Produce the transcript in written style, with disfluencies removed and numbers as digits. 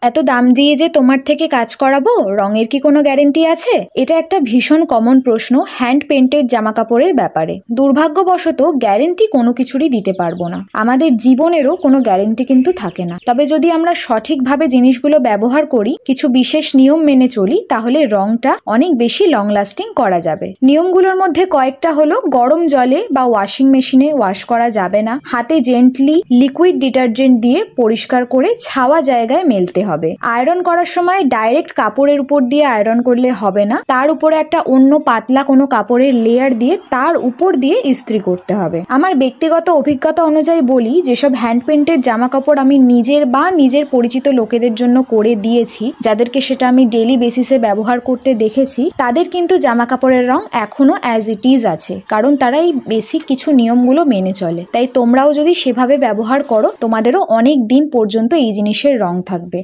এত দাম দিয়ে যে তোমার থেকে কাজ করাবো, রঙের কি কোনো গ্যারেন্টি আছে? এটা একটা ভীষণ কমন প্রশ্ন হ্যান্ড পেন্টেড জামা কাপড়ের ব্যাপারে। দুর্ভাগ্যবশত গ্যারেন্টি কোনো কিছুরই দিতে পারবো না। আমাদের জীবনেরও কোনো গ্যারেন্টি কিন্তু থাকে না। তবে যদি আমরা সঠিকভাবে জিনিসগুলো ব্যবহার করি, কিছু বিশেষ নিয়ম মেনে চলি, তাহলে রংটা অনেক বেশি লং লাস্টিং করা যাবে। নিয়মগুলোর মধ্যে কয়েকটা হলো, গরম জলে বা ওয়াশিং মেশিনে ওয়াশ করা যাবে না, হাতে জেন্টলি লিকুইড ডিটারজেন্ট দিয়ে পরিষ্কার করে ছাওয়া জায়গায় মেলতে হবে। আয়রন করার সময় ডাইরেক্ট কাপড়ের উপর দিয়ে আয়রন করলে হবে না, তার উপরে একটা অন্য পাতলা কোনো কাপড়ের লেয়ার দিয়ে তার উপর দিয়ে ইস্ত্রি করতে হবে। আমার ব্যক্তিগত অভিজ্ঞতা অনুযায়ী বলি, যেসব হ্যান্ড পেন্টেড জামা কাপড় আমি নিজের বা নিজের পরিচিত লোকেদের জন্য করে দিয়েছি, যাদেরকে সেটা আমি ডেইলি বেসিসে ব্যবহার করতে দেখেছি, তাদের কিন্তু জামা কাপড়ের রং এখনো অ্যাজ ইট ইজ আছে, কারণ তারা এই বেসিক কিছু নিয়মগুলো মেনে চলে। তাই তোমরাও যদি সেভাবে ব্যবহার করো, তোমাদেরও অনেক দিন পর্যন্ত এই জিনিসের রং থাকবে।